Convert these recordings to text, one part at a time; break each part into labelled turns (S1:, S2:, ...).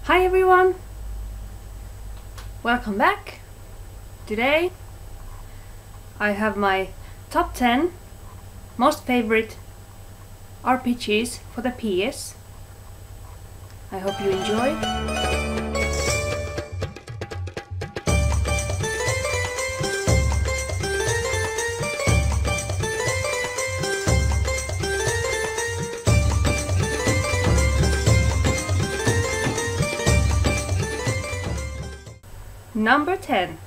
S1: Hi everyone! Welcome back! Today I have my top 10 most favorite RPGs for the PS. I hope you enjoy. Number 10.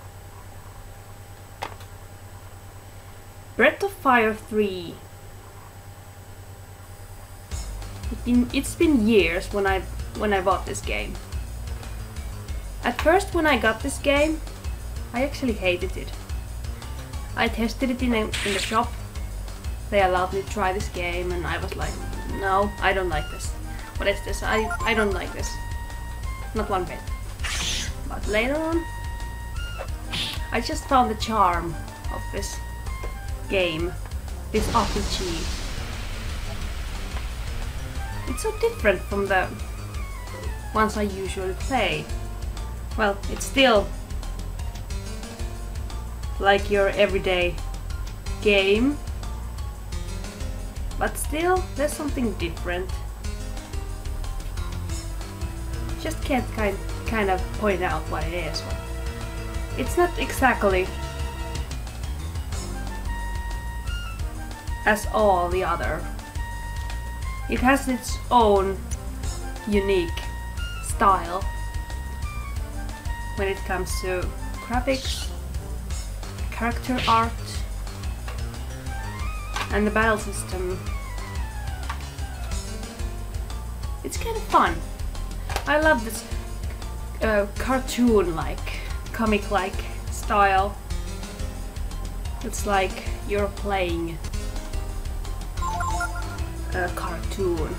S1: Breath of Fire 3. It's been years when I bought this game. At first, when I got this game, I actually hated it. I tested it in the shop. They allowed me to try this game and I was like, no, I don't like this. What is this? I don't like this. Not one bit. But later on, I just found the charm of this game, this RPG. It's so different from the ones I usually play. Well, it's still like your everyday game, but still there's something different. Just can't kind of point out what it is. It's not exactly as all the other. It has its own unique style when it comes to graphics, character art, and the battle system. It's kind of fun. I love this cartoon-like, comic-like style. It's like you're playing a cartoon.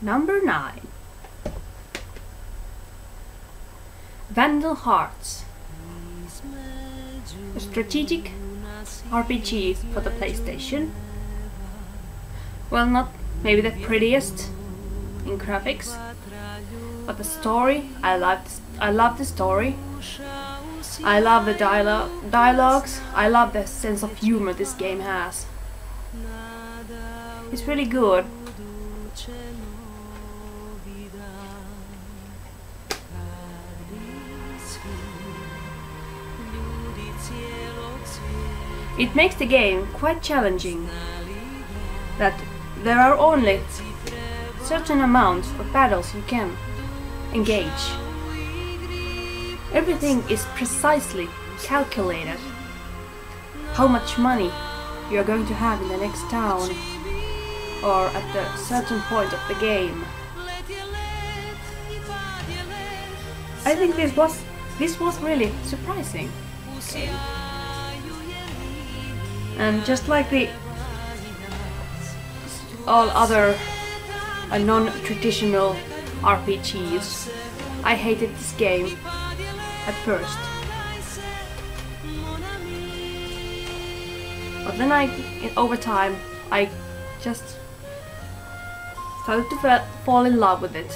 S1: Number 9. Vandal Hearts. A strategic RPG for the PlayStation. Well, not maybe the prettiest in graphics, but the story, I love the story. I love the dialogues. I love the sense of humor this game has. It's really good. It makes the game quite challenging, that there are only certain amounts of battles you can engage. Everything is precisely calculated. How much money you are going to have in the next town or at a certain point of the game. I think this was really surprising game. And just like all other non-traditional RPGs, I hated this game at first. But then over time, I just started to fall in love with it.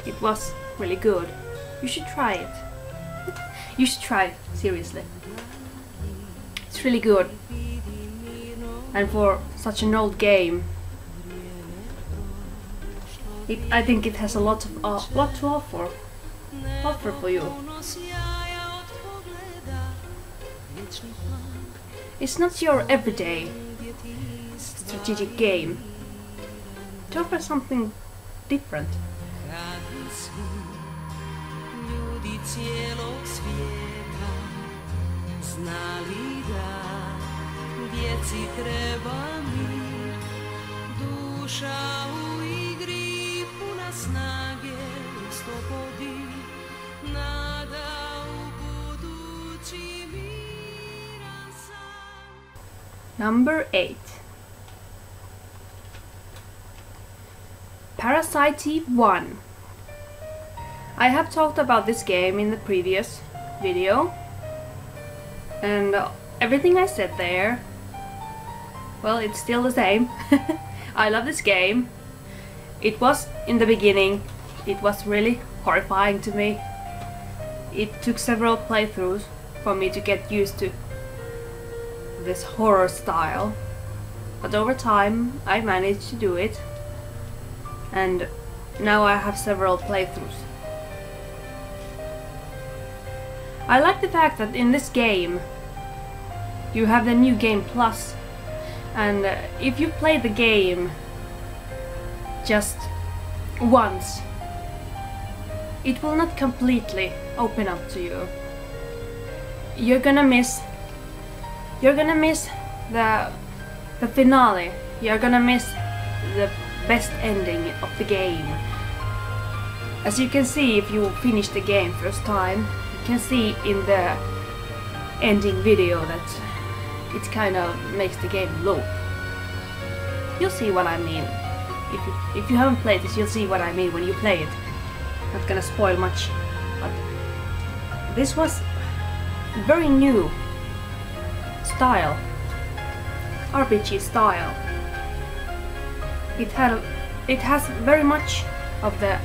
S1: It was really good. You should try it. You should try it, seriously. It's really good, and for such an old game, I think it has a lot to offer for you. It's not your everyday strategic game. It offers something different. Number 8. Parasite 1. I have talked about this game in the previous video, and everything I said there, well, it's still the same. I love this game. It was, in the beginning, it was really horrifying to me. It took several playthroughs for me to get used to this horror style, but over time I managed to do it, and now I have several playthroughs. I like the fact that in this game you have the New Game Plus, and if you play the game just once, it will not completely open up to you. You're gonna miss the finale. You're gonna miss the best ending of the game. As you can see, if you finish the game first time, you can see in the ending video that it kind of makes the game loop. You'll see what I mean. If you haven't played this, you'll see what I mean when you play it. Not gonna spoil much, but this was very new style, RPG style. It has very much of the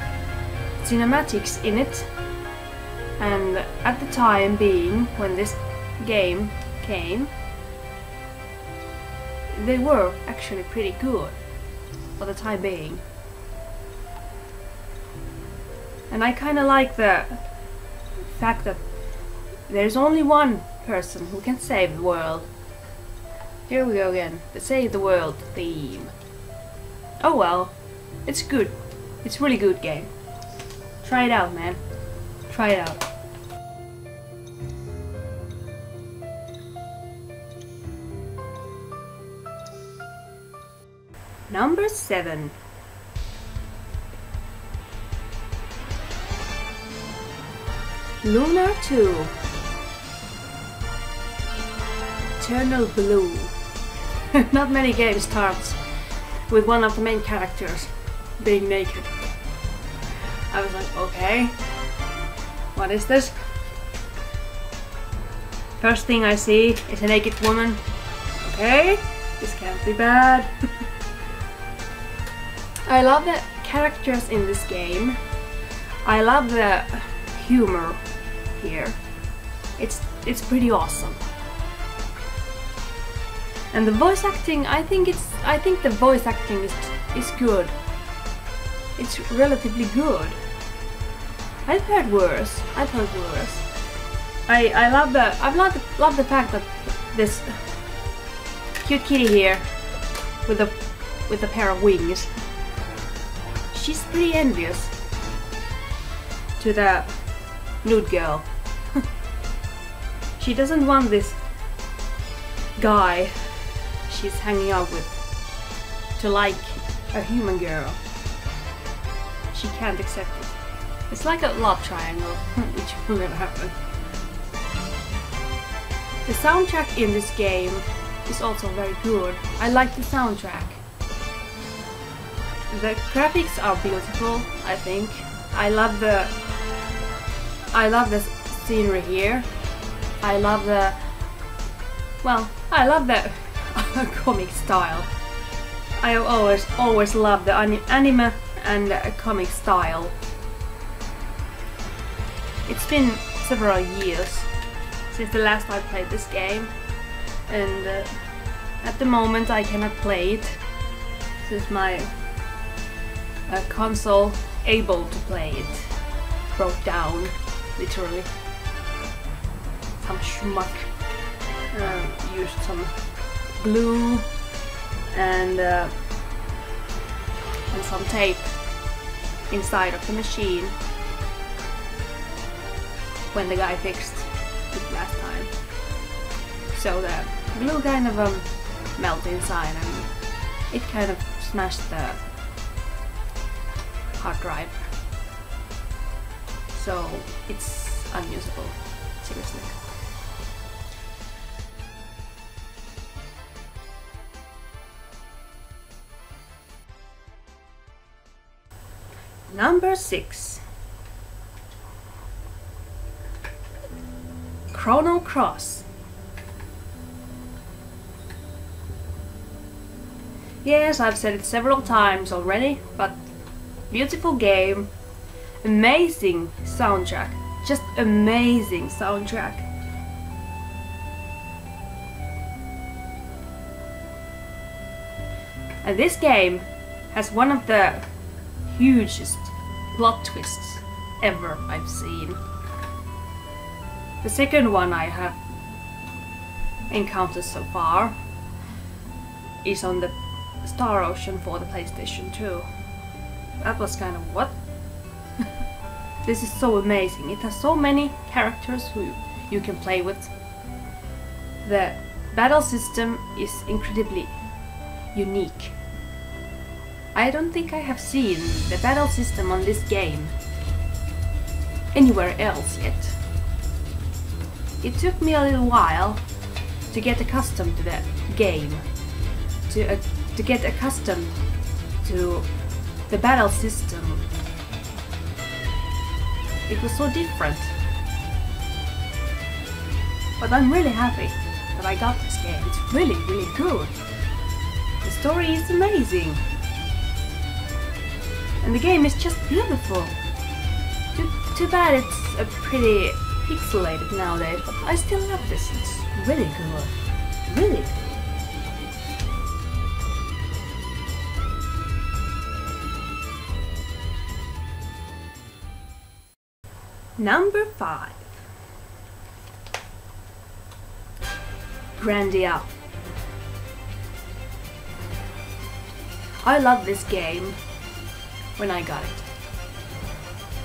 S1: cinematics in it, and at the time being when this game came, they were actually pretty good for the time being. And I kinda like the fact that there's only one person who can save the world. Here we go again, the save the world theme. Oh well, it's good. It's a really good game. Try it out, man. Try it out. Number 7. Lunar 2. Eternal Blue. Not many games starts with one of the main characters being naked. I was like, okay, what is this? First thing I see is a naked woman. Okay, this can't be bad. I love the characters in this game. I love the humor here. It's pretty awesome. And the voice acting, I think the voice acting is good. It's relatively good. I've heard worse. I love the fact that this cute kitty here with a pair of wings, she's pretty envious to the nude girl. She doesn't want this guy she's hanging out with to like a human girl. She can't accept it. It's like a love triangle, which will never happen. The soundtrack in this game is also very good. I like the soundtrack. The graphics are beautiful, I think. I love the scenery here. I love the comic style. I always love the anime and comic style. It's been several years since the last I played this game, and at the moment I cannot play it since my console able to play it broke down, literally. Some schmuck used some glue and some tape inside of the machine when the guy fixed it last time. So the glue kind of melted inside and it kind of smashed the hard drive. So it's unusable, seriously. Number 6. Chrono Cross. Yes, I've said it several times already, but beautiful game, amazing soundtrack, just amazing soundtrack. And this game has one of the hugest plot twists ever I've seen. The second one I have encountered so far is on the Star Ocean for the PlayStation 2. That was kind of what? This is so amazing. It has so many characters who you can play with. The battle system is incredibly unique. I don't think I have seen the battle system on this game anywhere else yet. It took me a little while to get accustomed to the game, to get accustomed to the battle system. It was so different. But I'm really happy that I got this game. It's really, really good. The story is amazing. And the game is just beautiful. Too bad it's a pretty pixelated nowadays, but I still love this. It's really good. Really good. Number 5. Grandia. I love this game when I got it.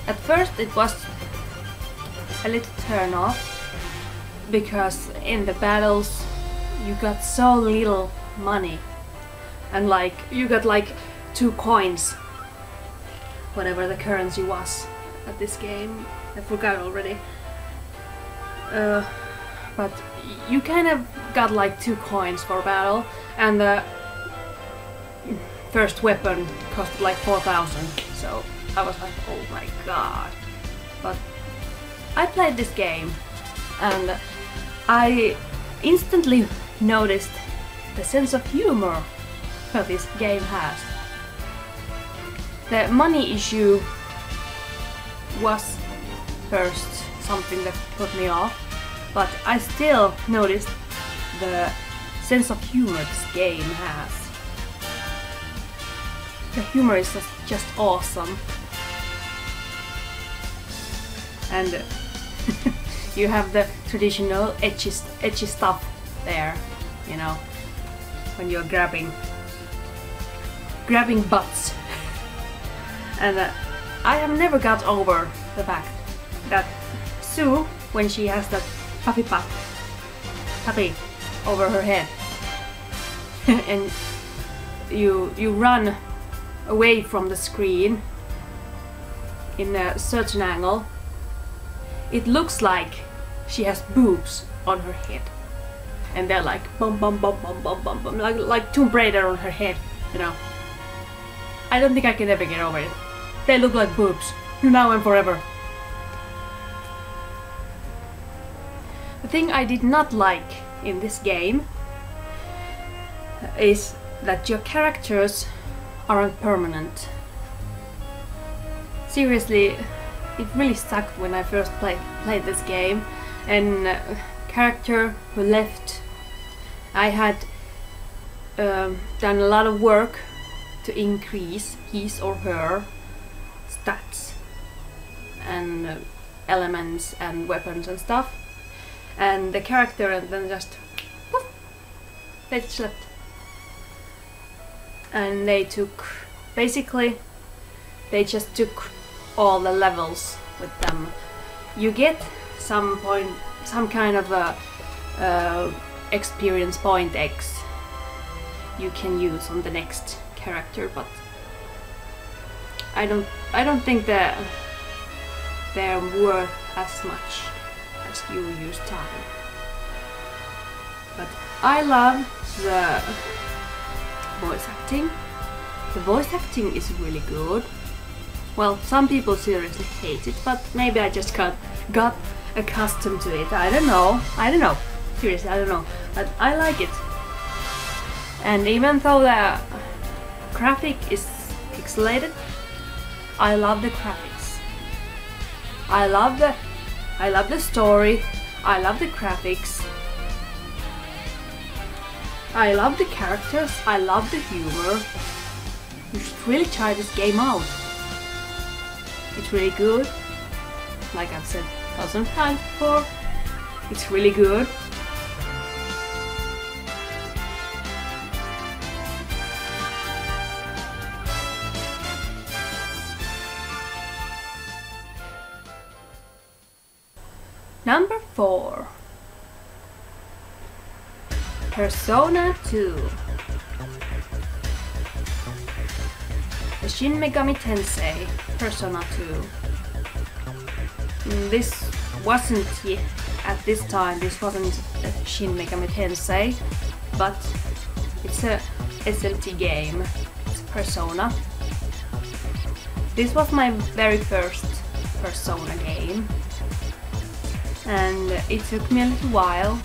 S1: At first it was a little turn off because in the battles you got so little money and you got 2 coins, whatever the currency was at this game. I forgot already. But you kind of got 2 coins for battle, and the first weapon cost 4,000. So I was like, oh my god. But I played this game and I instantly noticed the sense of humor that this game has. The money issue was first something that put me off, but I still noticed the sense of humor this game has. The humor is just awesome. And you have the traditional edgy stuff there, you know, when you're grabbing butts. And I have never got over the fact that Sue, when she has that puppy over her head, and you run away from the screen in a certain angle, it looks like she has boobs on her head, and they're like bum bum bum bum bum bum bum, like Tomb Raider on her head, you know. I don't think I can ever get over it. They look like boobs, now and forever. The thing I did not like in this game is that your characters aren't permanent. Seriously, it really sucked when I first played this game, and character who left, I had done a lot of work to increase his or her stats and elements and weapons and stuff, and the character and then just poof, they just left. And they just took all the levels with them. You get some kind of a experience point X you can use on the next character, but I don't think that they're worth as much as you use time. But I love the voice acting. The voice acting is really good. Well, some people seriously hate it, but maybe I just got accustomed to it. I don't know. Seriously, I don't know. But I like it. And even though the graphic is pixelated, I love the graphics. I love the story. I love the graphics. I love the characters. I love the humor. You should really try this game out. It's really good. Like I've said 1,000 times before, it's really good. Number 4. Persona 2. The Shin Megami Tensei Persona 2. This wasn't at this time. This wasn't a Shin Megami Tensei, but it's a SMT game. It's Persona. This was my very first Persona game, and it took me a little while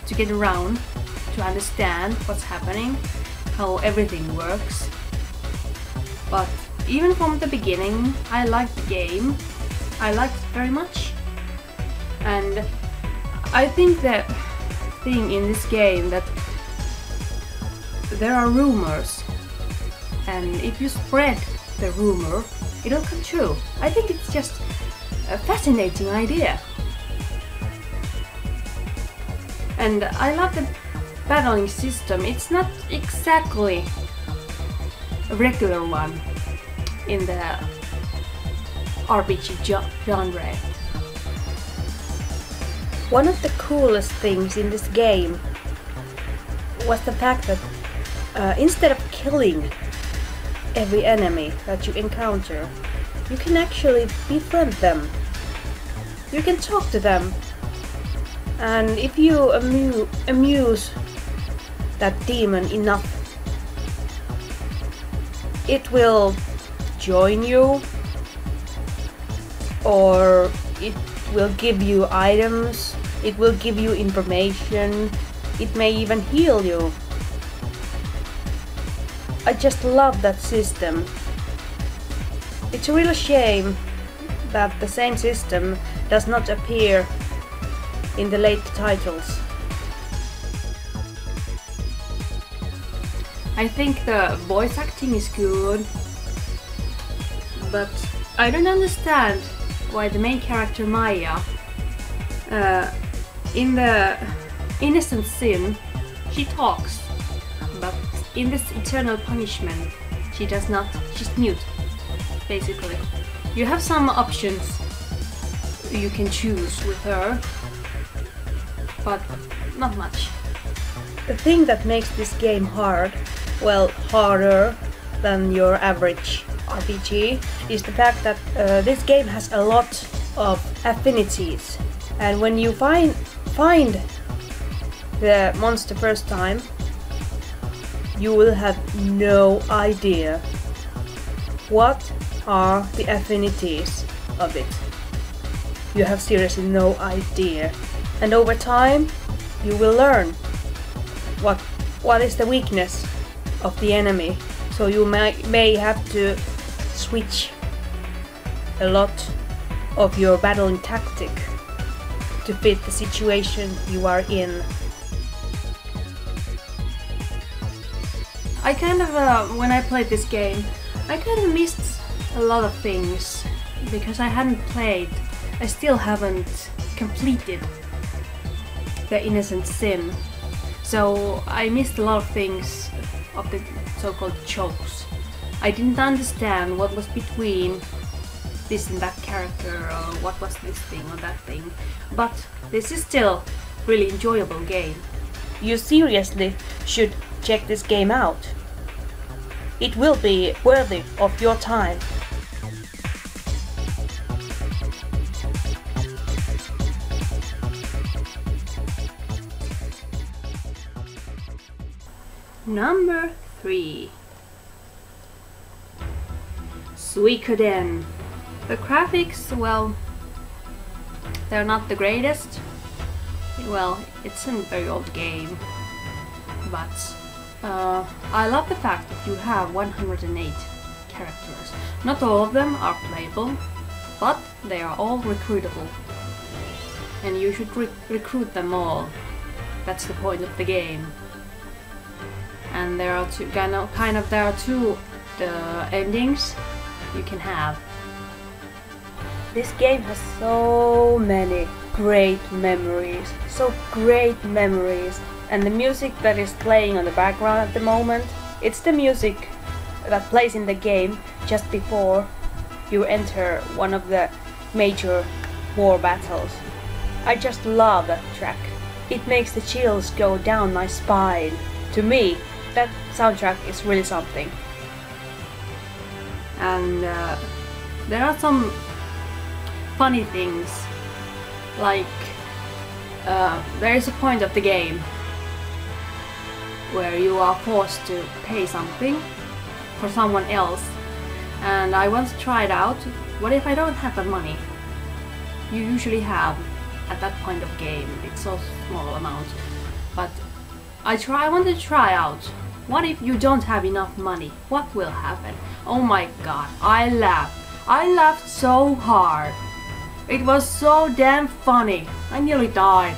S1: to get around, to understand what's happening, how everything works. But even from the beginning, I liked the game. I liked it very much. And I think the thing in this game that there are rumors, and if you spread the rumor, it'll come true. I think it's just a fascinating idea. And I love the battling system. It's not exactly a regular one in the RPG genre. One of the coolest things in this game was the fact that instead of killing every enemy that you encounter, you can actually befriend them. You can talk to them, and if you amuse that demon enough, it will join you, or it will give you items, it will give you information, it may even heal you. I just love that system. It's a real shame that the same system does not appear in the late titles. I think the voice acting is good, but I don't understand why the main character Maya, in the Innocent Sin, she talks, but in this Eternal Punishment, she does not. She's mute, basically. You have some options you can choose with her, but not much. The thing that makes this game hard, well, harder than your average RPG, is the fact that this game has a lot of affinities, and when you find the monster first time, you will have no idea what are the affinities of it. You have seriously no idea, and over time you will learn what is the weakness of the enemy, so you may have to switch a lot of your battling tactic to fit the situation you are in. I kind of, when I played this game, I kind of missed a lot of things because I still haven't completed the Innocent Sin. So I missed a lot of things of the so-called chokes. I didn't understand what was between this and that character, or what was this thing or that thing. But this is still a really enjoyable game. You seriously should check this game out. It will be worthy of your time. Number 3. Suikoden. The graphics, well, they're not the greatest. Well, it's a very old game, but I love the fact that you have 108 characters. Not all of them are playable, but they are all recruitable. And you should recruit them all. That's the point of the game. And there are two there are two endings you can have. This game has so many great memories, and the music that is playing on the background at the moment, it's the music that plays in the game just before you enter one of the major war battles. I just love that track. It makes the chills go down my spine. To me, that soundtrack is really something. And there are some funny things, like there is a point of the game where you are forced to pay something for someone else, and I once tried out, what if I don't have the money you usually have at that point of game? It's so small amount, but I wanted to try out, what if you don't have enough money, what will happen? Oh my god, I laughed so hard. It was so damn funny. I nearly died.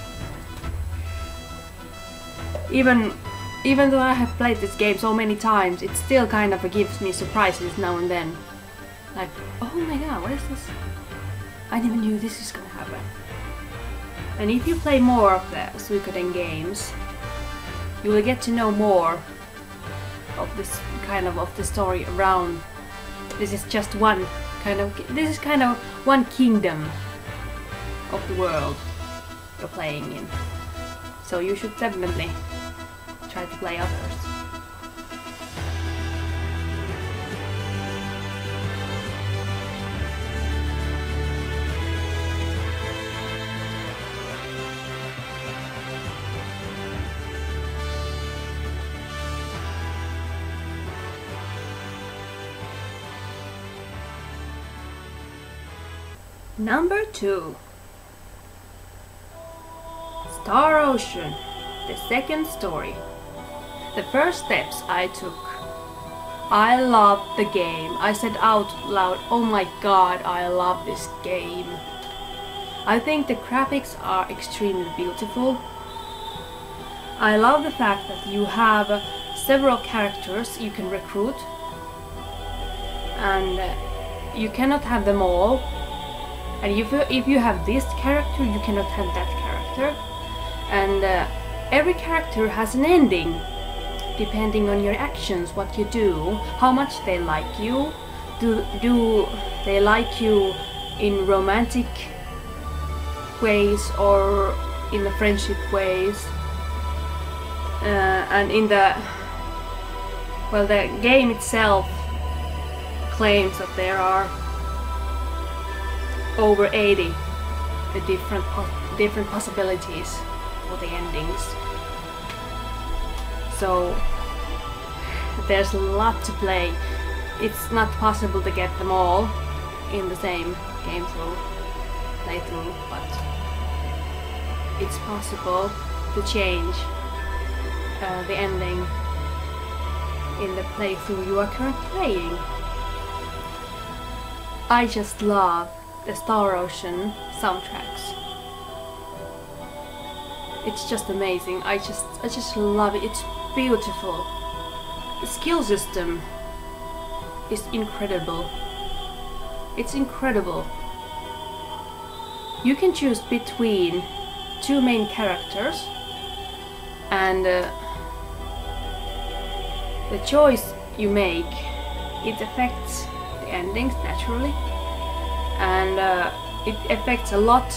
S1: Even though I have played this game so many times, it still kind of gives me surprises now and then. Like, oh my god, what is this? I never knew this was gonna happen. And if you play more of the Suikoden games, you will get to know more of this kind of the story around. This is just one kind of one kingdom of the world you're playing in. So you should definitely try to play others. Number 2. Star Ocean, the second story. The first steps I took. I loved the game. I said out loud, oh my god, I love this game. I think the graphics are extremely beautiful. I love the fact that you have several characters you can recruit, and you cannot have them all. And if you have this character, you cannot have that character. And every character has an ending, depending on your actions, what you do, how much they like you. Do they like you in romantic ways or in the friendship ways? And in the game itself claims that there are over 80 the different possibilities for the endings. So there's a lot to play. It's not possible to get them all in the same playthrough, but it's possible to change the ending in the playthrough you are currently playing. I just love the Star Ocean soundtracks. It's just amazing. I just love it. It's beautiful. The skill system is incredible. It's incredible. You can choose between two main characters, and the choice you make, it affects the endings naturally, and it affects a lot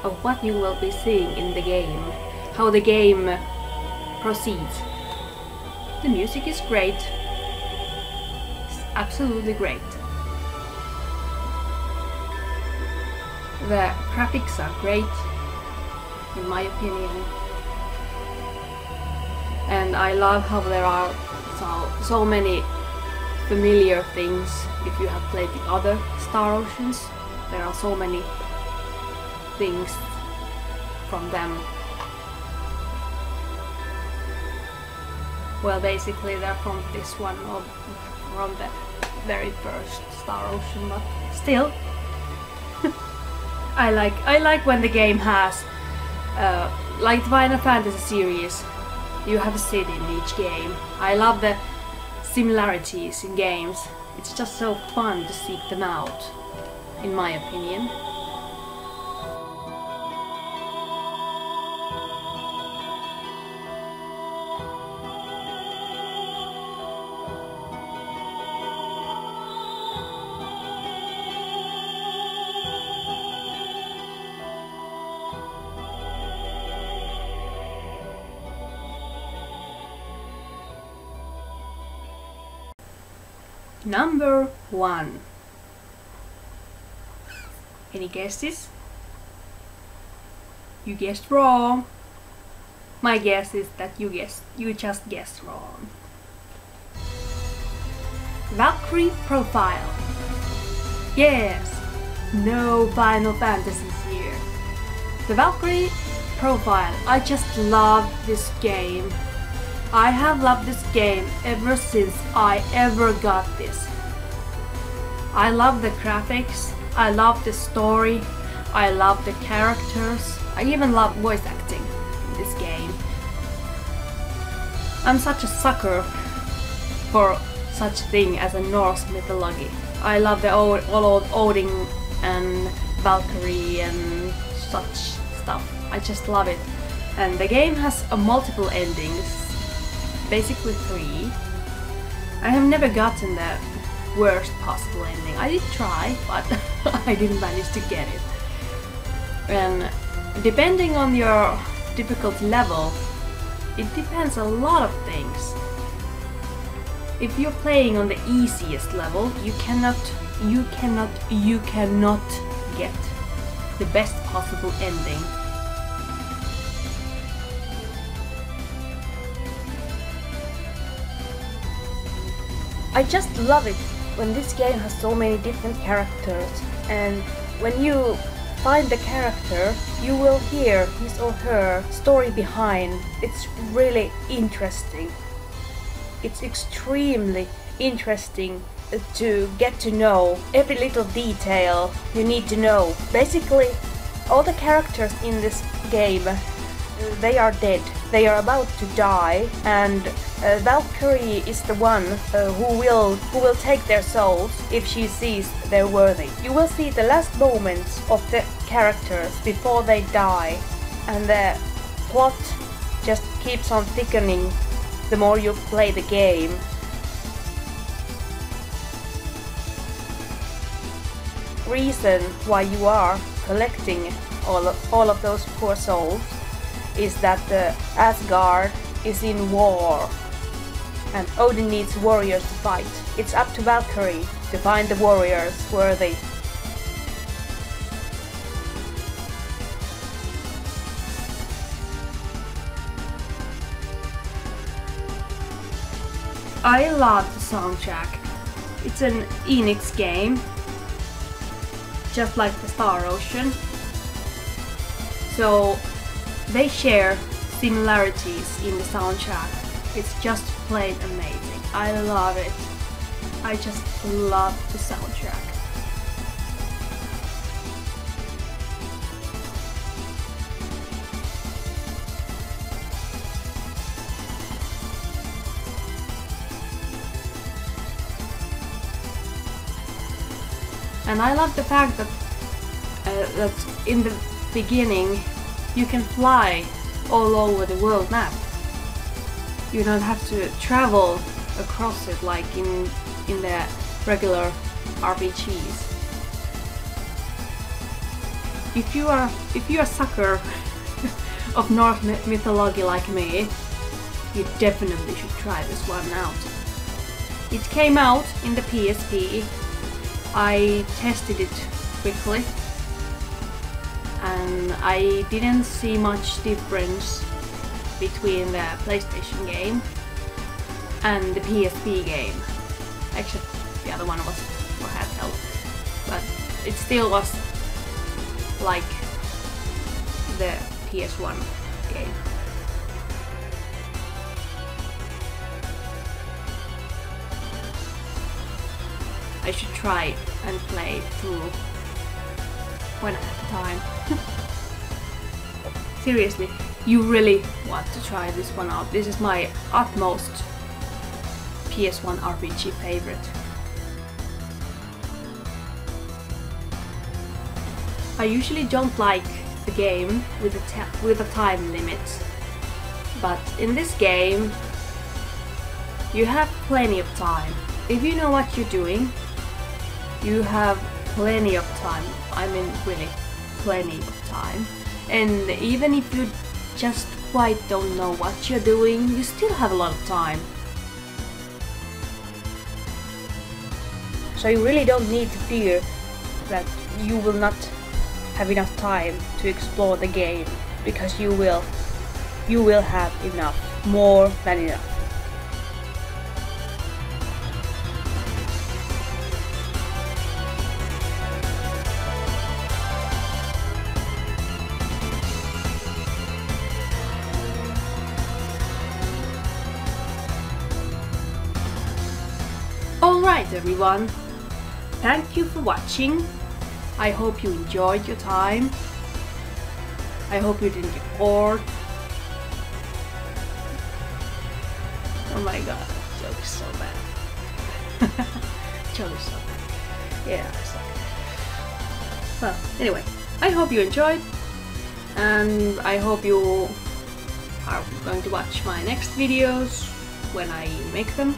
S1: of what you will be seeing in the game, how the game proceeds. The music is great. It's absolutely great. The graphics are great, in my opinion. And I love how there are so many familiar things if you have played the other Star Oceans. There are so many things from them. Well, basically they're from this one, or from the very first Star Ocean, but still. I like when the game has like the Final Fantasy series, you have a city in each game. I love the similarities in games. It's just so fun to seek them out, in my opinion. Number 1. Any guesses? You guessed wrong. My guess is that you just guessed wrong. Valkyrie profile. Yes, no Final Fantasies here. The Valkyrie profile. I just love this game. I have loved this game ever since I ever got this. I love the graphics, I love the story, I love the characters, I even love voice acting in this game. I'm such a sucker for such thing as a Norse mythology. I love the old Odin and Valkyrie and such stuff. I just love it. And the game has multiple endings. Basically 3. I have never gotten the worst possible ending. I did try, but I didn't manage to get it. And depending on your difficulty level, it depends a lot of things. If you're playing on the easiest level, you cannot get the best possible ending. I just love it when this game has so many different characters, and when you find the character, you will hear his or her story behind. It's really interesting. It's extremely interesting to get to know every little detail you need to know. Basically, all the characters in this game, they are dead. They are about to die, and Valkyrie is the one who will take their souls if she sees they're worthy. You will see the last moments of the characters before they die, and the plot just keeps on thickening the more you play the game. Reason why you are collecting all of those poor souls is that the Asgard is in war, and Odin needs warriors to fight. It's up to Valkyrie to find the warriors worthy. I love the soundtrack. It's an Enix game, just like the Star Ocean. So they share similarities in the soundtrack. It's just plain amazing. I love it. I just love the soundtrack. And I love the fact that that in the beginning you can fly all over the world map. You don't have to travel across it like in the regular RPGs. If you are a sucker of Norse mythology like me, you definitely should try this one out. It came out in the PSP. I tested it quickly, and I didn't see much difference between the PlayStation game and the PSP game. Actually, the other one was for handheld, but it still was like the PS1 game. I should try and play through when I have time. Seriously, you really want to try this one out. This is my utmost PS1 RPG favorite. I usually don't like a game with a time limit, but in this game you have plenty of time. If you know what you're doing, you have plenty of time. I mean, really, plenty of time. And even if you just quite don't know what you're doing, you still have a lot of time. So you really don't need to fear that you will not have enough time to explore the game, because you will have enough, more than enough. Alright everyone, thank you for watching. I hope you enjoyed your time. I hope you didn't get bored. Oh my god, joke is so bad. Joke is so bad. Yeah, I suck. Well, anyway, I hope you enjoyed, and I hope you are going to watch my next videos when I make them.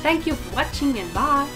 S1: Thank you for watching, and bye!